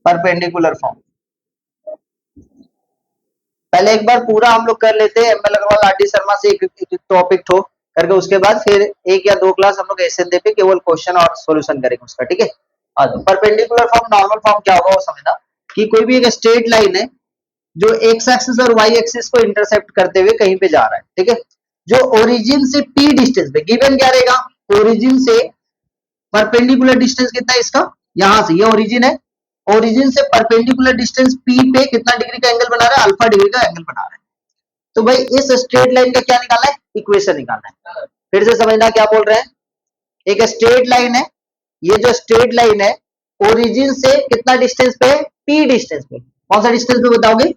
Perpendicular form. पहले एक बार पूरा हम लोग कर लेते हैं एमएल अग्रवाल आरडी शर्मा से एक टॉपिक ठो करके, उसके बाद फिर एक या दो क्लास हम लोग एसएनडे पे केवल क्वेश्चन और सॉल्यूशन करेंगे उसका, ठीक है। परपेंडिकुलर फॉर्म, नॉर्मल फॉर्म क्या होगा वो समझना कि कोई भी एक स्ट्रेट लाइन है जो एक्स एक्सिस और वाई एक्सिस को इंटरसेप्ट करते हुए कहीं पे जा रहा है, ठीक है। जो ओरिजिन से p डिस्टेंस पे, गिवन क्या रहेगा, ओरिजिन से परपेंडिकुलर डिस्टेंस कितना है इसका, यहां से ये ओरिजिन है, ओरिजिन से परपेंडिकुलर डिस्टेंस p पे कितना डिग्री का एंगल बना रहा है, अल्फा डिग्री का एंगल बना रहा है। तो भाई इस स्ट्रेट लाइन का क्या निकालना है, इक्वेशन निकालना है। फिर से समझना क्या बोल रहे हैं, एक स्ट्रेट लाइन है, ये जो स्ट्रेट लाइन है ओरिजिन से कितना डिस्टेंस पे, p डिस्टेंस पे, कौन सा डिस्टेंस पे बताओगे,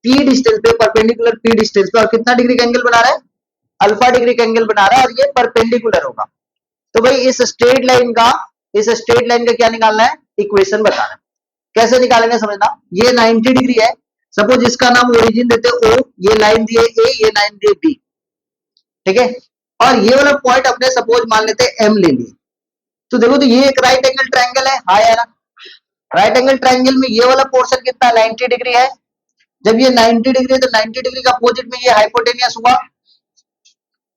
p डिस्टेंस पे, परपेंडिकुलर p डिस्टेंस पे, और कितना डिग्री का एंगल बना रहा है, अल्फा डिग्री का एंगल बना रहा है, और ये परपेंडिकुलर होगा। तो भाई इस स्ट्रेट लाइन का क्या निकालना है, इक्वेशन बताना है। कैसे निकालेंगे समझना, ये 90 डिग्री है, सपोज इसका नाम ओरिजिन देते O, ये लाइन दिए A, ये लाइन दिए B, ठीक है। और ये वाला पॉइंट अपने सपोज मान लेते हैं M ले लिए। तो देखो तो ये एक राइट एंगल ट्रायंगल है, हाँ या ना, राइट एंगल ट्रायंगल में ये वाला पोर्शन कितना 90 डिग्री है। जब ये 90 डिग्री है तो 90 डिग्री का अपोजिट में ये हाइपोटेनियस हुआ,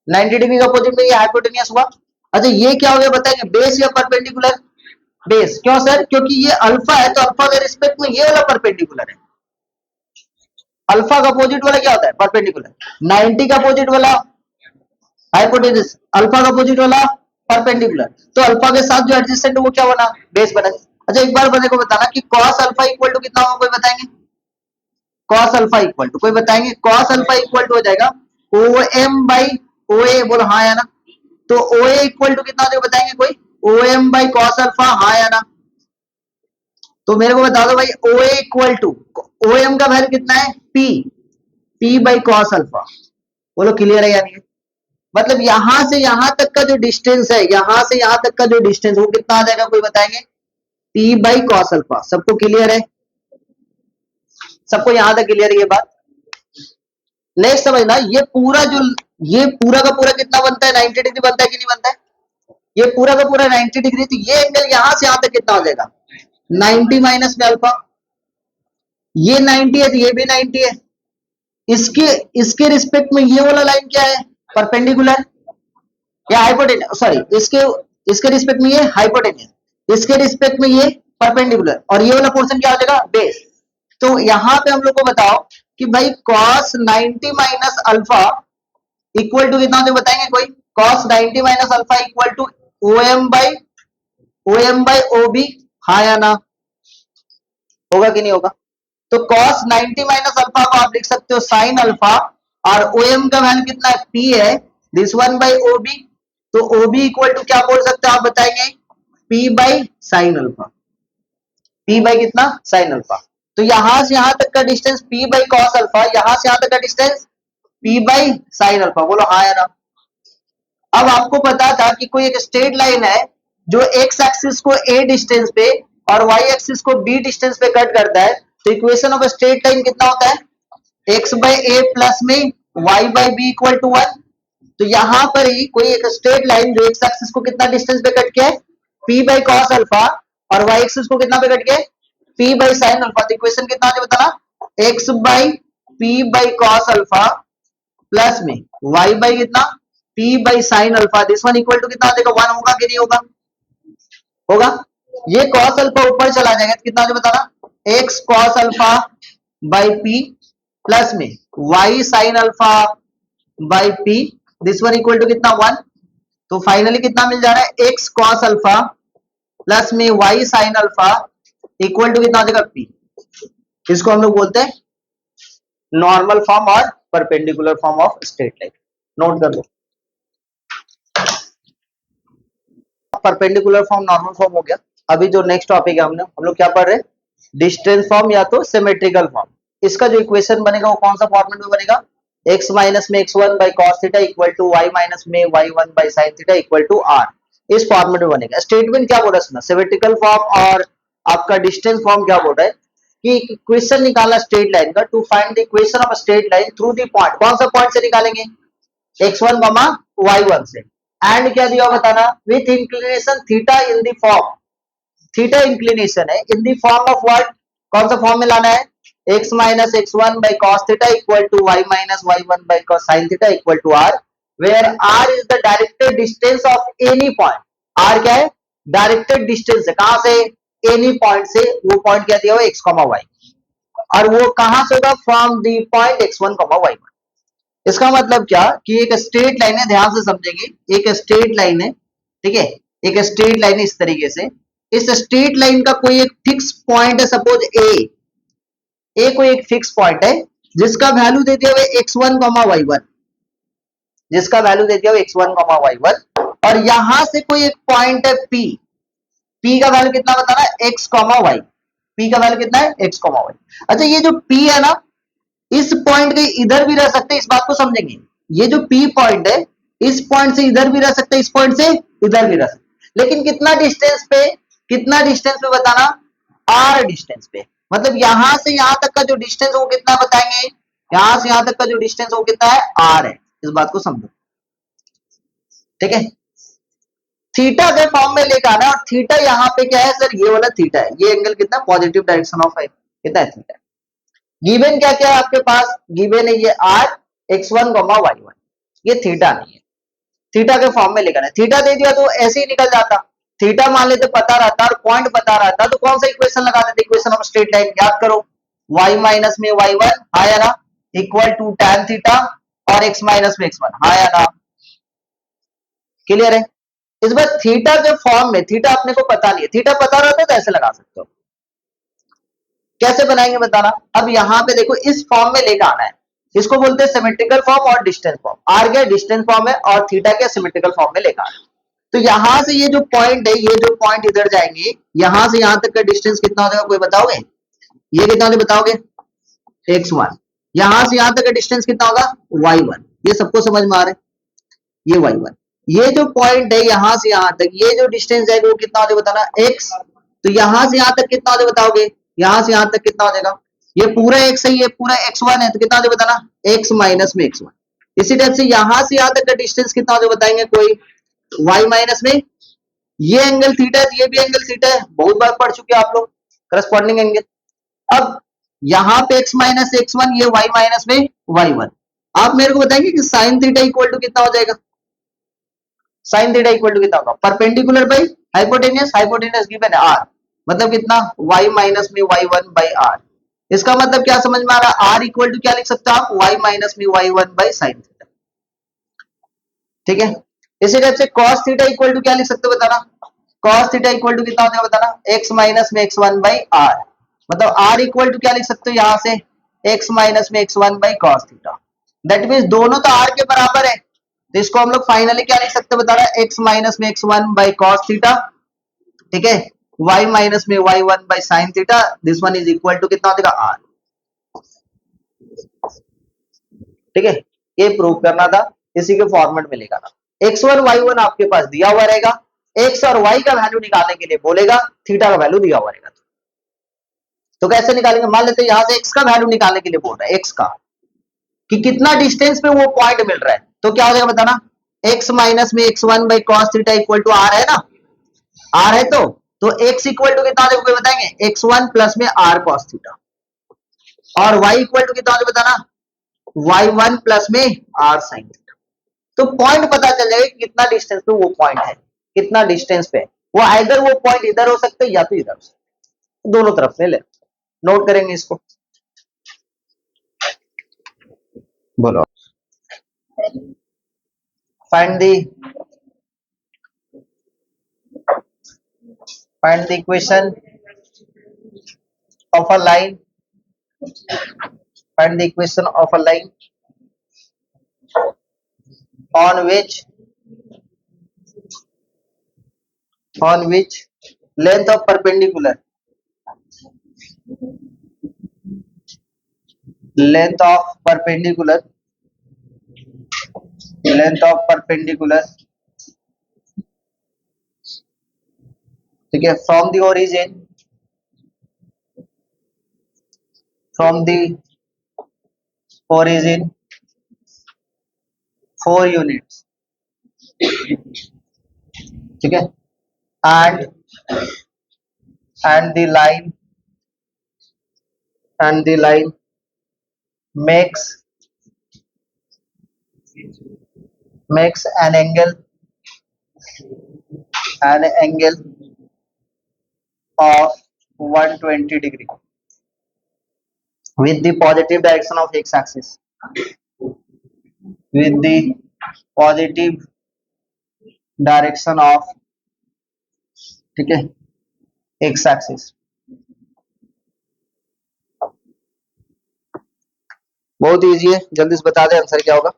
90 डिग्री का अपोजिट में ये हाइपोटेनियस हुआ। अच्छा ये क्या हो गया बताएंगे, बेस या परपेंडिकुलर, बेस। क्यों सर, क्योंकि ये अल्फा है तो अल्फा के रिस्पेक्ट में ये वाला परपेंडिकुलर है। अल्फा का अपोजिट वाला क्या होता है, परपेंडिकुलर। 90 का अपोजिट वाला हाइपोटेन्यूस, अल्फा का अपोजिट वाला परपेंडिकुलर। तो अल्फा के साथ जो एडजेसेंट है वो क्या बना, बेस बना। अच्छा एक बार बने को बताना कि cos अल्फा इक्वल टू कितना होगा, कोई बताएंगे, cos अल्फा इक्वल टू, कोई बताएंगे, cos अल्फा इक्वल टू हो जाएगा OM बाई OA, बोलो हाँ या ना। तो OA इक्वल टू कितना हो जाएगा बताएंगे कोई, OM बाई cos अल्फा, हाँ या ना। तो मेरे को बता दो भाई OA इक्वल टू, OM का वैल्यू कितना है P बाई cos अल्फा, बोलो क्लियर है या नहीं। मतलब यहां से यहां तक का जो डिस्टेंस है, यहां से यहां तक का जो डिस्टेंस वो कितना आ जाएगा, कोई बताएंगे, P बाई cos अल्फा। सबको क्लियर है, सबको यहां तक क्लियर है ये बात। नेक्स्ट समझना, ये पूरा का पूरा कितना बनता है, 90 डिग्री बनता है कि नहीं बनता है, ये पूरा का पूरा 90 डिग्री। तो ये एंगल यहां से यहां तक कितना हो जाएगा, 90 माइनस में अल्फा, ये 90 है तो ये भी 90 है। इसके इसके रिस्पेक्ट में ये वाला लाइन क्या है, परपेंडिकुलर या हाइपोटेन्यूस, सॉरी इसके रिस्पेक्ट में ये हाइपोटेन्यूस, इसके रिस्पेक्ट में ये परपेंडिकुलर, और ये वाला पोर्शन क्या हो जाएगा, बेस। तो यहां पे हम लोग को बताओ कि भाई cos 90 minus alpha equal to कितना हो बताएंगे कोई, cos 90 minus alpha equal to OM by OB, हाँ या ना, होगा कि नहीं होगा। तो cos 90 माइनस अल्फा को आप लिख सकते हो sin अल्फा, और OM का वैल्यू कितना है, P है, दिस वन बाई OB। तो OB इक्वल टू क्या बोल सकते हो आप बताएंगे, P by sine alpha, P by कितना, साइन अल्फा। तो यहां से यहां तक का distance P by cos alpha, यहां से यहां तक का distance P by sine alpha, बोलो हाँ या ना। अब आपको पता था कि कोई एक स्ट्रेट लाइन है जो x एक्सिस को a डिस्टेंस पे और y एक्सिस को b डिस्टेंस पे कट करता है। तो इक्वेशन ऑफ स्ट्रेट लाइन कितना होता है, x बाई a प्लस में y by b equal to 1। तो यहां पर ही कोई एक स्ट्रेट लाइन जो x एक्सिस को कितना डिस्टेंस पे कट किया है, p बाई cos अल्फा, और y एक्सिस को कितना पे कट किया है, p बाई sin अल्फा। तो इक्वेशन कितना हो बताना, x by p by cos alpha plus में y बाई कितना, p by sine alpha, this one equal to कितना देखो 1 होगा कि नहीं होगा, होगा। ये cos अल्फा ऊपर चला जाएगा तो कितना हो बताना, x cos alpha by p plus में y sine alpha by p, this one equal to कितना 1। तो फाइनली कितना मिल जा रहा है, x cos अल्फा प्लस में y sine alpha equal to कितना हो जाएगा p। इसको हम लोग बोलते हैं नॉर्मल फॉर्म और perpendicular form of straight line. Note कर लो, परपेंडिकुलर फॉर्म, नॉर्मल फॉर्म हो गया। अभी जो नेक्स्ट टॉपिक है हम लोग क्या पढ़ रहे हैं, डिस्टेंस फॉर्म या तो सिमेट्रिकल फॉर्म। इसका जो इक्वेशन बनेगा वो कौन सा फॉर्मेट में बनेगा, x माइनस में x1 by cos theta equal to y minus में y1 by sin theta equal to r, इस फॉर्मेट में बनेगा। स्टेटमेंट क्या बोल रहा है सुना, सिमेट्रिकल फॉर्म और आपका डिस्टेंस फॉर्म क्या बोल रहा है कि इक्वेशन निकाला स्ट्रेट लाइन का, to find the equation of straight line through the point, कौन सा पॉइंट से निकालेंगे, x1 y1 से, एंड क्या दिया बताना, with inclination theta in the form, theta inclination है in the form of what, कौन सा फॉर्म में लाना है, x minus x one by cos theta equal to y minus y one by cos sine theta equal to r, where r is the directed distance of any point. r क्या है, directed distance है, कहां से, any point से, वो point क्या दिया हुआ x, y, और वो कहां से होगा, from the point x1, y1। इसका मतलब क्या कि एक स्ट्रेट लाइन है, ध्यान से समझेंगे, एक स्ट्रेट लाइन है, ठीक है, एक स्ट्रेट लाइन है इस तरीके से, इस स्ट्रेट लाइन का कोई एक फिक्स पॉइंट है, सपोज ए कोई एक फिक्स पॉइंट है जिसका वैल्यू दे दिया हुआ x1, y1, जिसका वैल्यू दे दिया हुआ x1, y1, और यहां से कोई एक पॉइंट है p का वैल्यू कितना बताना है, x, y, p का वैल्यू कितना है, x, y। अच्छा, ये जो p है ना, इस पॉइंट के इधर भी रह सकते हैं, इस बात को समझेंगे, ये जो P पॉइंट है, इस पॉइंट से इधर भी रह सकते हैं, इस पॉइंट से इधर भी रह सकते हैं, लेकिन कितना डिस्टेंस पे, कितना डिस्टेंस पे बताना, R डिस्टेंस पे, मतलब यहां से यहां तक का जो डिस्टेंस है वो कितना बताएंगे, यहां से यहां तक का जो डिस्टेंस है वो कितना है, R है, इस बात को समझो, ठीक है। थीटा के फॉर्म में लेकर आना, और थीटा यहाँ पे क्या है सर, ये वाला थीटा है, ये एंगल कितना, पॉजिटिव डायरेक्शन ऑफ है, कितना है, थीटा। गिवन क्या क्या है आपके पास, गिवन है ये r, x1, y1, ये थीटा नहीं है, थीटा के फॉर्म में लेकर, थीटा दे दिया तो ऐसे ही निकल जाता, थीटा मान लेते पता रहता और पॉइंट पता रहता तो कौन सा इक्वेशन लगा देते, इक्वेशन ऑफ स्ट्रेट लाइन याद करो, y माइनस में y1 आया ना, इक्वल टू tan थीटा, और x माइनस में x1 आया ना, क्लियर है। इस बार थीटा के फॉर्म में, थीटा अपने को पता नहीं है, थीटा पता रहता तो ऐसे लगा सकते हो, कैसे बनाएंगे बताना। अब यहां पे देखो, इस फॉर्म में लेकर आना है, इसको बोलते हैं सिमेट्रिकल फॉर्म और डिस्टेंस फॉर्म, आर क्या डिस्टेंस फॉर्म है और थीटा क्या सिमेट्रिकल फॉर्म में लेकर आना। तो यहां से ये जो पॉइंट है, ये जो पॉइंट इधर जाएंगे, यहां से यहां तक का डिस्टेंस कितना हो जाएगा, कोई बताओगे, ये कितना होगा बताओगे, x1, यहां से यहां तक का डिस्टेंस कितना होगा, y1, ये सबको समझ में आ रहा है, ये y1, ये जो पॉइंट है यहां से यहां तक, ये जो डिस्टेंस है वो कितना हो जाएगा बताना, x, तो यहां से यहां तक कितना हो जाएगा बताओगे, यहां से यहां तक कितना हो जाएगा, ये पूरा x है, ये पूरा x1 है, तो कितना हो जाएगा बताना, x माइनस में x1। इसी टाइप से यहां से यहां तक का डिस्टेंस कितना हो जाएगा बताएंगे कोई, y माइनस में, ये एंगल थीटा है, ये भी एंगल थीटा है, बहुत बार पढ़ चुके आप लोग करस्पॉन्डिंग एंगल। अब यहां पे x माइनस x1, ये y माइनस में y1, आप मेरे को बताएंगे कि साइन थीटा इक्वल टू कितना हो जाएगा, साइन थीटा इक्वल टू कितना होगा, perpendicular by hypotenuse, hypotenuse given है r, मतलब कितना, y माइनस में y1 बाई r। इसका मतलब क्या समझ में आ रहा है, r इक्वल टू क्या लिख सकते हो आप, y माइनस में y1 बाई साइन थीटा, ठीक है। इसी टाइप से cos थीटा इक्वल टू क्या लिख सकते हो बताना, cos थीटा इक्वल टू कितना हो जाएगा बताना, x माइनस में x1 बाई r, मतलब r इक्वल टू क्या लिख सकते हो यहां से, x माइनस में x1 by cos theta, that means दोनों तो r के बराबर है, तो इसको हम लोग फाइनली क्या लिख सकते हैं बता रहा है, x माइनस में x1 बाई कॉस थीटा, ठीक है, y माइनस में y1 by sine theta, this one is equal to कितना हो जाएगा, r, ठीक है। ये प्रूव करना था, इसी के फॉर्मेट में लिखा था, x1 y1 आपके पास दिया हुआ रहेगा, x और y का वैल्यू निकालने के लिए बोलेगा, थीटा का वैल्यू दिया हुआ रहेगा, तो कैसे निकालेंगे, मान लेते हैं यहां से x का वैल्यू निकालने के लिए बोल रहा है, x का कि कितना डिस्टेंस पे वो पॉइंट मिल रहा है, तो क्या हो जाएगा बताना, x माइनस में x1 by cos theta equal to r है ना, r है तो x इक्वल टू कितना हो जाएगा कोई बताएंगे, x1 प्लस में r cos थीटा, और y इक्वल टू कितना हो जाएगा बताना, y1 प्लस में r sin थीटा। तो पॉइंट पता चल जाएगा कि कितना डिस्टेंस पे वो पॉइंट है, कितना डिस्टेंस पे वो, आइदर वो पॉइंट इधर हो सकते हैं या तो इधर हो सकते हैं, दोनों तरफ से ले, नोट करेंगे इसको, बोलो, find the, find the equation of a line, find the equation of a line on which length of perpendicular, length of perpendicular, length of perpendicular, ठीक है, from the origin, from the origin 4 units, ठीक है, and and the line makes an angle of 120 degree with the positive direction of x axis, with the positive direction of, ठीक है, x axis. बहुत easy है, जल्दी से बता दे answer क्या होगा।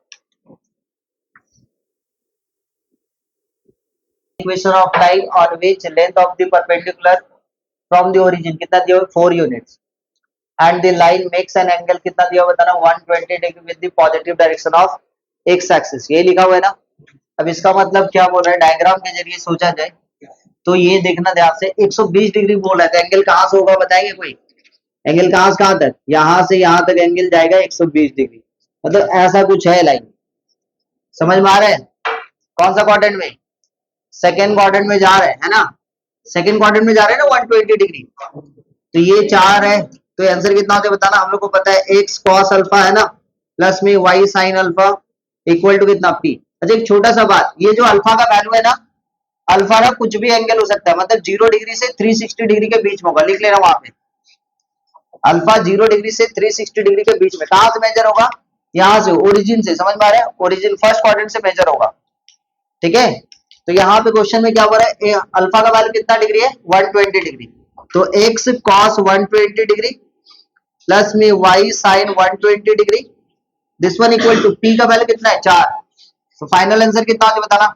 Equation of line on which length of the perpendicular from the origin कितना दिया हुआ 4 units and the line makes an angle कितना दिया हुआ बताना 120 degree with the positive direction of x axis, ये लिखा हुआ है ना। अब इसका मतलब क्या बोल रहा है, डायग्राम के जरिए सोचा जाए तो ये देखना ध्यान से 120 डिग्री बोल रहा है, एंगल कहां से होगा बताएंगे कोई, एंगल कहां से कहां तक, यहां से यहां तक एंगल जाएगा 120 डिग्री, मतलब ऐसा कुछ है लाइन, समझ में आ रहा है। कौन सा क्वाड्रेंट में, सेकेंड क्वाड्रेंट में जा रहे है ना, सेकेंड क्वाड्रेंट में जा रहे हैं ना 120 डिग्री, तो ये 4 है, तो आंसर कितना होता है बताना। हम लोग को पता है x cos अल्फा है ना, प्लस में y sin alpha equal to कितना p। अच्छा एक छोटा सा बात, ये जो अल्फा का वैल्यू है ना, अल्फा का कुछ भी एंगल हो सकता है, मतलब 0 डिग्री से 360 डिग्री के बीच में होगा, लिख लेना वहां पे। अल्फा 0 डिग्री से 360 डिग्री के बीच में, कहां से मेजर होगा, यहां से ओरिजिन से, समझ में आ रहा है, ओरिजिन फर्स्ट क्वाड्रेंट से मेजर होगा, ठीक है। तो यहाँ पे क्वेश्चन में क्या हो रहा है, अल्फा का वैल्यू कितना डिग्री है 120 डिग्री, तो x cos 120 डिग्री प्लस में y sin 120 degree, this one equal to p का वैल्यू कितना है 4, तो फाइनल आंसर कितना होता है बताना।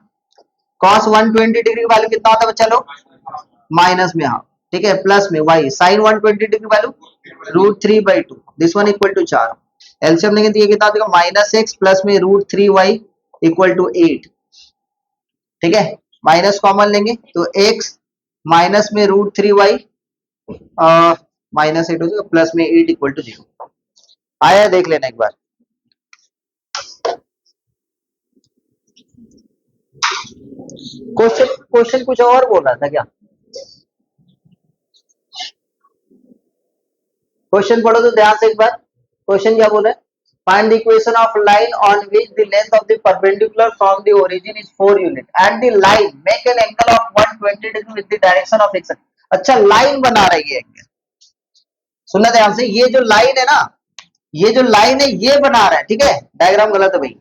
cos 120 डिग्री का वैल्यू कितना होता है बच्चा लोग, माइनस में, हाँ ठीक है, प्लस में y sin 120 degree value √3/2, this one equal to 4, LCM लेंगे तो ये कितना देगा -x प्लस में √3y इक्वल टू 8, ठीक है, माइनस कॉमन लेंगे तो x माइनस में √3y -8 हो जाएगा, प्लस में 8 इक्वल टू 0 आया, देख लेना एक बार। क्वेश्चन कुछ और बोल रहा था क्या, क्वेश्चन पढ़ो तो ध्यान से एक बार, क्वेश्चन क्या बोल रहा है, find the equation of line on which the length of the perpendicular from the origin is 4 unit and the line make an angle of 120 degree with the direction of x. अच्छा line बना रही है angle, सुनना ध्यान से, ये जो line है ना, ये जो लाइन है ये बना रहा है, ठीक है, डायग्राम गलत है भाई,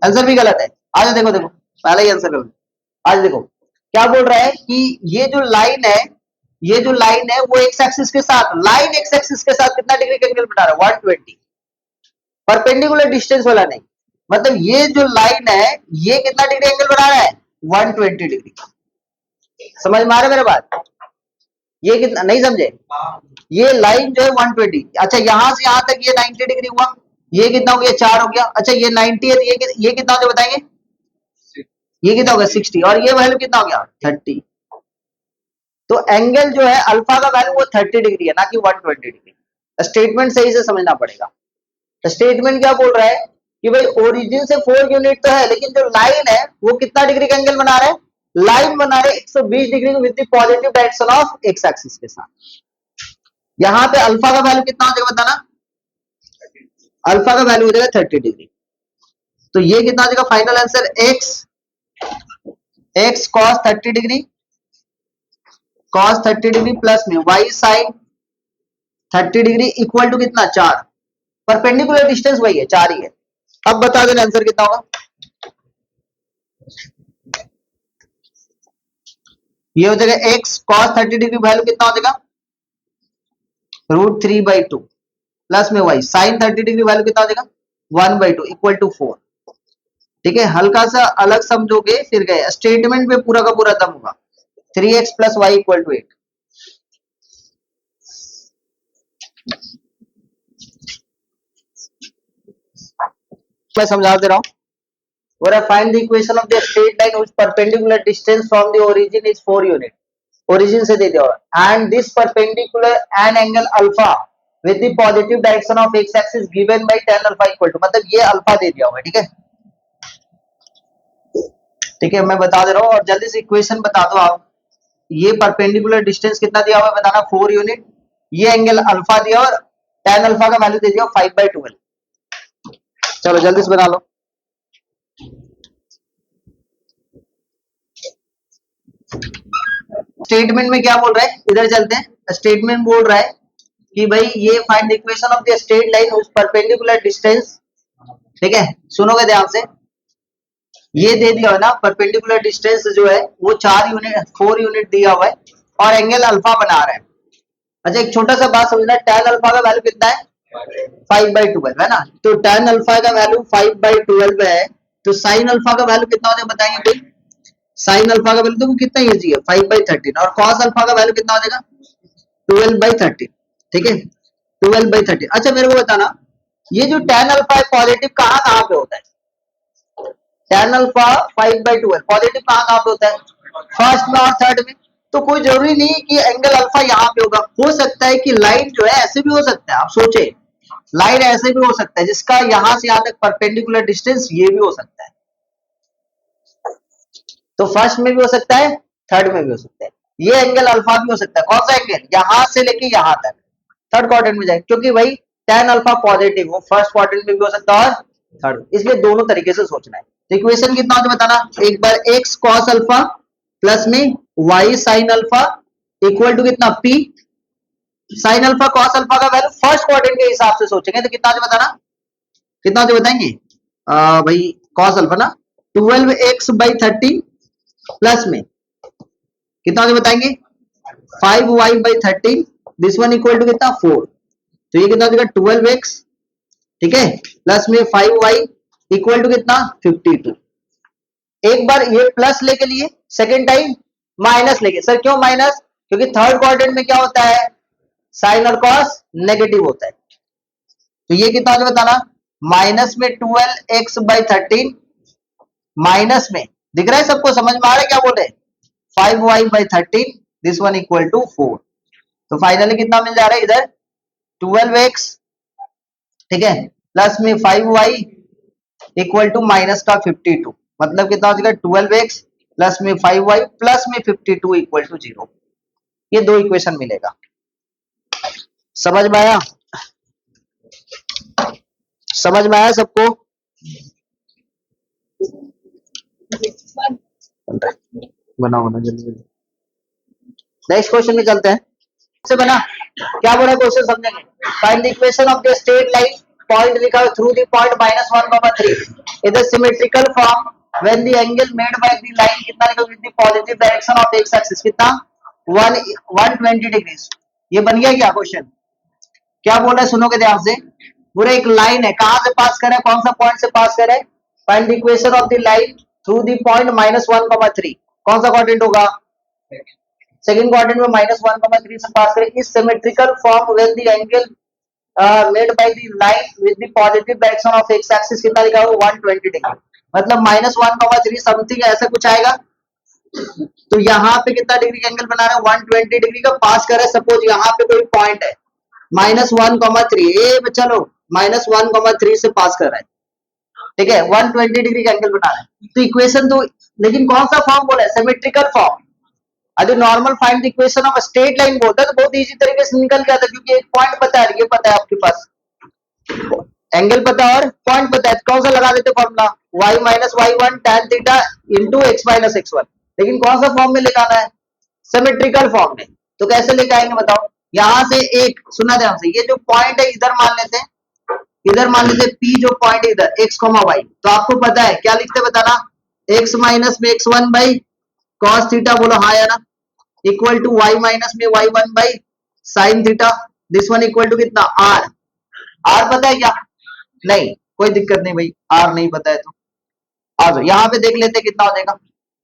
आंसर भी गलत है। आज देखो देखो पहले ही आंसर गलत, आज देखो क्या बोल रहा है कि ये जो लाइन है, ये जो लाइन है वो एक्स एक्सिस के साथ, लाइन एक्स एक्सिस के साथ कितना डिग्री का एंगल बना रहा है 120, परपेंडिकुलर डिस्टेंस वाला नहीं, मतलब ये जो लाइन है ये कितना डिग्री एंगल बना रहा है 120 डिग्री, समझ में आ रहा है मेरे बात, ये कितना नहीं समझे, ये लाइन जो है 120, अच्छा यहां से यहां तक ये 90 डिग्री हुआ, ये कितना हो गया 4 हो गया, अच्छा ये 90 है तो ये कितना हो गया बताएंगे, ये कितना हो गया 60, और ये वैल्यू कितना हो गया 30, तो एंगल जो है अल्फा का वैल्यू वो 30 डिग्री है ना कि 120 डिग्री। स्टेटमेंट सही से समझना पड़ेगा, स्टेटमेंट क्या बोल रहा है कि भाई ओरिजिन से 4 यूनिट तो है, लेकिन जो लाइन है वो कितना डिग्री का एंगल बना रहा है, लाइन बना रहे 120 degree with the positive direction of x axis के साथ। यहां पे अल्फा का वैल्यू कितना हो जाएगा बताना, अल्फा का वैल्यू हो जाएगा 30 डिग्री, तो ये कितना हो जाएगा final answer x cos 30 degree, cos 30 degree plus में y sin 30 degree equal to कितना 4, परपेंडिकुलर डिस्टेंस वही है 4 ही है। अब बता देना आंसर कितना होगा, ये हो जाएगा x cos 30 डिग्री वैल्यू कितना हो जाएगा √3/2 प्लस में y sin 30 डिग्री वैल्यू कितना हो जाएगा 1/2 इक्वल टू 4, ठीक है, हल्का सा अलग समझोगे फिर गए, स्टेटमेंट में पूरा का पूरा दम होगा 3x plus Y equal to 8। मैं समझा दे रहा हूं, Where I find the equation of the straight line whose perpendicular distance from the origin is 4 unit, origin से दे दिया होगा, and this perpendicular an angle alpha with the positive direction of x axis given by tan alpha equal to, मतलब ये alpha दे दिया होगा, ठीक है, ठीक है, मैं बता दे रहा हूँ और जल्दी से इक्वेशन बता दो आप, ये परपेंडिकुलर डिस्टेंस कितना दिया हुआ है बताना 4 यूनिट, ये एंगल अल्फा दिया और tan अल्फा का वैल्यू दे दिया 5/12। चलो जल्दी से बना लो। स्टेटमेंट में क्या बोल रहा है, इधर चलते हैं। स्टेटमेंट बोल रहा है कि भाई ये find the equation of the straight line with perpendicular distance, ठीक है, सुनोगे ध्यान से। ये दे दिया है ना, परपेंडिकुलर डिस्टेंस जो है वो 4 यूनिट दिया हुआ है और एंगल अल्फा बना रहा है। अच्छा एक छोटा सा बात समझना, tan अल्फा का वैल्यू कितना है 5/12 है ना, तो tan अल्फा का वैल्यू 5/12 है, तो sin अल्फा का वैल्यू कितना हो जाएगा बताएंगे कोई? sin अल्फा का वैल्यू तो कितना इजी है 5/13, और cos अल्फा का वैल्यू कितना हो जाएगा 12/13, ठीक है 12/13। अच्छा मेरे को बताना, ये जो tan अल्फा है पॉजिटिव कहाँ कहाँ पे होता है? tan अल्फा 5/12 पॉजिटिव कहाँ कहाँ पे होता है? फर्स्ट में और थर्ड में। तो कोई जरूरी नहीं कि एंगल अल्फा यहाँ पे होगा, हो सकता है कि लाइन जो है ऐसे भी हो सकता है। आप सोचे लाइन ऐसे भी हो सकता है जिसका यहां से यहां तक परपेंडिकुलर डिस्टेंस ये भी हो सकता है, तो फर्स्ट में भी हो सकता है, थर्ड में भी हो सकता है। ये एंगल अल्फा भी हो सकता है, कौन सा एंगल? यहां से लेके यहां तक थर्ड क्वाड्रेंट में जाए, क्योंकि भाई tan अल्फा पॉजिटिव वो फर्स्ट क्वाड्रेंट में भी हो सकता है और थर्ड, इसलिए दोनों तरीके से सोचना है। तो इक्वेशन कितना होता है बताना, एक बार x cos अल्फा प्लस में y sin alpha equal to कितना p sin alpha cos alpha का वैल्यू फर्स्ट क्वाड्रेंट के हिसाब से सोचेंगे तो कितना होता है बताना, कितना होता है बताएंगे? भाई cos अल्फा ना 12x/13 प्लस में कितना होता है बताएंगे 5y/13, this one equal to कितना 4, तो ये कितना हो जाएगा 12x, ठीक है, प्लस में 5y इक्वल टू कितना 52। एक बार ये प्लस लेके लिए, सेकेंड टाइम माइनस लेके। सर क्यों माइनस? क्योंकि थर्ड क्वाड्रेंट में क्या होता है साइन और कॉस नेगेटिव होता है, तो ये कितना हो बताना माइनस में 12x/13 माइनस में, दिख रहा है सबको, समझ में आ रहा है क्या बोले 5y/13, this one equal to 4। तो फाइनली कितना मिल जा रहा है इधर 12x, ठीक है, प्लस में 5y इक्वल टू माइनस का 52, मतलब कितना हो जाएगा 12x प्लस में 5y प्लस में 52 इक्वल टू 0। ये दो इक्वेशन मिलेगा, समझ में आया? समझ में आया सबको? बनाओ बना जल्दी जल्दी। नेक्स्ट क्वेश्चन में चलते हैं। से बना क्या बोला क्वेश्चन समझेंगे। Find the equation of the straight line, point लिखा है through the point -1, 3 in the symmetrical form when the angle made by the line कितना लिखा with the positive direction of x axis कितना 120 डिग्री। ये बन गया क्या क्वेश्चन? क्या बोल रहा है सुनोगे ध्यान से, पूरा एक लाइन है, कहां से पास करे, कौन सा पॉइंट से पास करे, find the equation of the line through the point -1, 3, कौन सा क्वाड्रेंट होगा सेकंड क्वाड्रेंट में -1, 3 से पास करें इस symmetrical form when the angle made by the line with the positive direction of x axis कितना लिखा हुआ 120 डिग्री, मतलब -1, 3 समथिंग ऐसा कुछ आएगा। तो यहाँ पे कितना डिग्री का एंगल बना रहे हैं 120 डिग्री का पास कर रहे हैं। सपोज यहाँ पे कोई पॉइंट है -1, 3, ए चलो -1, 3 से पास कर रहा है, ठीक है, 120 डिग्री का एंगल बना रहा है। तो इक्वेशन तो, लेकिन कौन सा फॉर्म बोला है सिमेट्रिकल फॉर्म। अगर normal find the equation of straight line बोलता तो बहुत इजी तरीके से निकल गया था, क्योंकि एक पॉइंट पता है, ये पता है आपके पास एंगल पता है और पॉइंट पता है, कौन सा लगा देते formula y - y1 tan theta into x - x1। लेकिन कौन सा फॉर्म में लेके आना है सिमेट्रिकल फॉर्म में, तो कैसे लेके आएंगे बताओ। यहां से एक सुना ध्यान से, ये जो पॉइंट है इधर मान लेते हैं, इधर मान लेते हैं p जो पॉइंट है इधर x, y, तो आपको पता है क्या लिखते बताना x माइनस में x1 बाई cos थीटा, बोलो हाँ या ना, इक्वल टू y माइनस में y1 by sine theta, this one equal to कितना r। r पता है क्या? नहीं, कोई दिक्कत नहीं भाई, r नहीं पता है तो आ जाओ यहाँ पे देख लेते कितना हो जाएगा।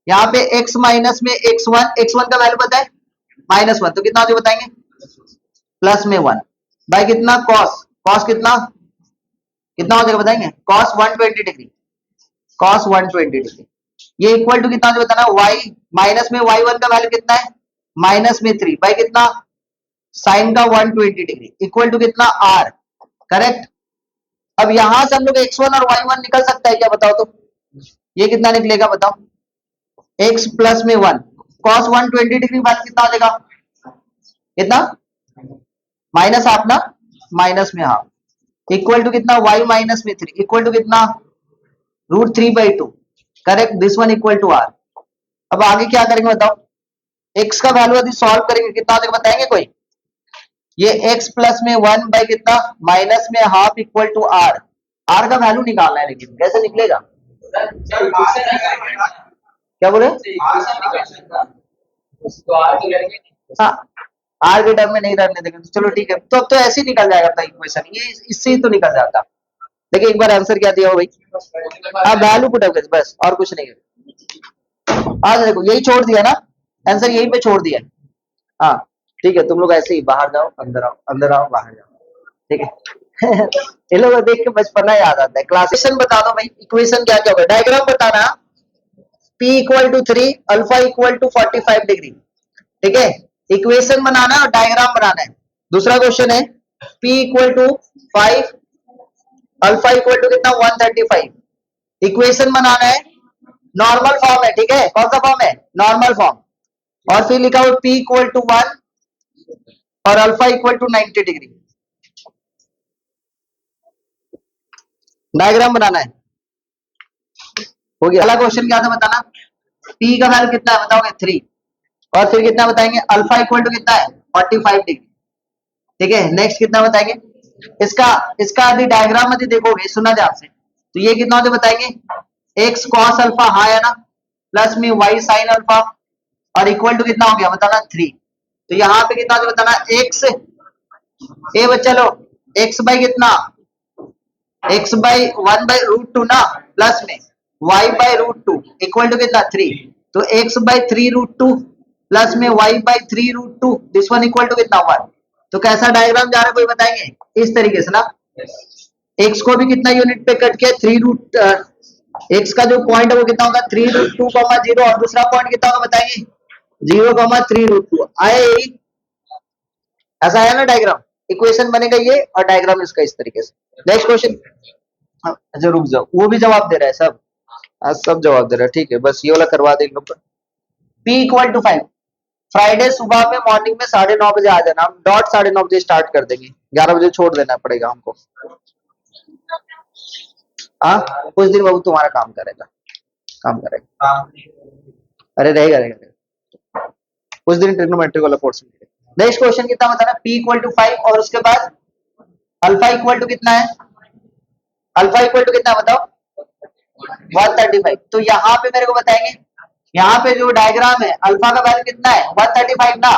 यहाँ पे x माइनस में x1 का वैल्यू पता है -1, तो कितना हो जाएगा बताएंगे प्लस में 1 बाई कितना cos कितना कितना हो जाएगा बताएंगे cos 120 डिग्री, cos 120 डिग्री, ये इक्वल टू कितना बताना y माइनस में y1 का वैल्यू कितना है -3 बाई कितना साइन का 120 डिग्री इक्वल टू कितना r, करेक्ट। अब यहां से हम लोग x1 और y1 निकल सकता है क्या बताओ, तो ये कितना निकलेगा बताओ x प्लस में 1 cos 120 डिग्री वैल्यू कितना हो जाएगा, कितना, माइनस हाफ ना, माइनस में हाफ इक्वल टू कितना, y माइनस में 3 इक्वल टू कितना, √3/2। Correct, this one equal to r। अब आगे क्या करेंगे बताओ, x का वैल्यू यदि सॉल्व करेंगे कितना हो जाएगा बताएंगे कोई, ये x प्लस में 1 बाई कितना, माइनस में half equal to r। r का वैल्यू निकालना है, लेकिन कैसे निकलेगा, क्या बोले, हाँ आर के टर्म में नहीं रहने देंगे, तो चलो ठीक है, तो अब तो ऐसे ही निकल जाएगा था इक्वेशन, ये इससे ही तो निकल जाता। देखिए एक बार आंसर क्या दिया हो भाई, आप वैल्यू पुट अप बस और कुछ नहीं है। आज देखो यही छोड़ दिया ना, आंसर यहीं पे छोड़ दिया। हाँ ठीक है, तुम लोग ऐसे ही बाहर जाओ अंदर आओ, अंदर आओ बाहर जाओ, ठीक है। ये लोग देख के बचपना याद आता है। क्लासेशन बता दो भाई, इक्वेशन क्या क्या होगा, डायग्राम बताना, P equal to 3, alpha equal to 45 degree, ठीक है, इक्वेशन बनाना है और डायग्राम बनाना है। दूसरा क्वेश्चन है P equal to 5, alpha equal to कितना 135, इक्वेशन बनाना है, नॉर्मल फॉर्म है, ठीक है, कौन सा फॉर्म है, नॉर्मल फॉर्म, और फिर लिखा हुआ P इक्वल टू 1 और alpha equal to 90 degree, diagram बनाना है, हो गया। अगला क्वेश्चन क्या था बताना, P का वैल्यू कितना है बताओगे 3, और फिर कितना बताएंगे, अल्फा इक्वल टू कितना है 45 डिग्री, ठीक है, नेक्स्ट कितना बताएंगे, इसका इसका यदि डायग्राम यदि देखोगे सुना ध्यान से, तो ये कितना होता बताएंगे, एक्स कॉस अल्फा हाँ है ना, प्लस में वाई साइन अल्फा, और इक्वल टू कितना हो गया बताना 3। तो यहाँ पे कितना होता बताना, एक्स ए बच्चा लो, एक्स बाई कितना, एक्स बाई 1/√2 ना, प्लस में y/√2 इक्वल टू कितना 3, तो x बाई 3√2 प्लस में y/3√2, this one equal to कितना 1। तो कैसा डायग्राम जा रहा है कोई बताएंगे, इस तरीके से ना, x को भी कितना यूनिट पे कट किया 3 x का जो पॉइंट है वो कितना होगा 3√2, 0, और दूसरा पॉइंट कितना होगा बताएंगे 0, 3√2 आए, ऐसा है ना डायग्राम, इक्वेशन बनेगा ये और डायग्राम इसका इस तरीके से। नेक्स्ट क्वेश्चन, अच्छा रुक जाओ, वो भी जवाब दे रहा है सब, आज सब जवाब दे रहा है, ठीक है, बस ये वाला करवा दे लोग। P इक्वल टू 5, फ्राइडे सुबह में मॉर्निंग में 9:30 बजे आ जाना, हम डॉट 9:30 बजे स्टार्ट कर देंगे, 11 बजे छोड़ देना पड़ेगा हमको। हाँ कुछ दिन बाबू तुम्हारा काम करेगा, काम करेगा, अरे रहेगा रहेगा कुछ दिन ट्रिग्नोमेट्री वाला पोर्शन। नेक्स्ट क्वेश्चन कितना बताना, P इक्वल टू 5 और उसके बाद अल्फा इक्वल टू कितना है, अल्फा इक्वल टू कितना बताओ 135। तो यहाँ पे मेरे को बताएंगे, यहाँ पे जो डायग्राम है अल्फा का वैल्यू कितना है 135 ना,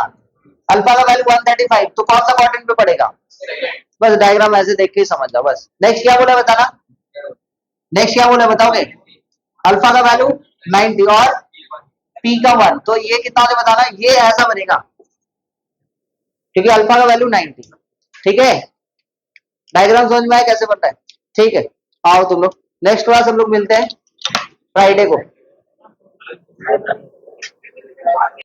अल्फा का वैल्यू 135, तो कौन सा क्वाड्रेंट पे पड़ेगा, बस डायग्राम ऐसे देख के समझ जाओ बस। नेक्स्ट क्या बोला बताना, नेक्स्ट क्या बोला बताओगे, अल्फा का वैल्यू 90 और P का 1, तो ये कितना होता है बताना, ये ऐसा बनेगा क्योंकि अल्फा का वैल्यू 90, ठीक है, डायग्राम समझ में आया कैसे बनता है, ठीक है, आओ तुम लोग नेक्स्ट क्लास हम लोग मिलते हैं फ्राइडे को।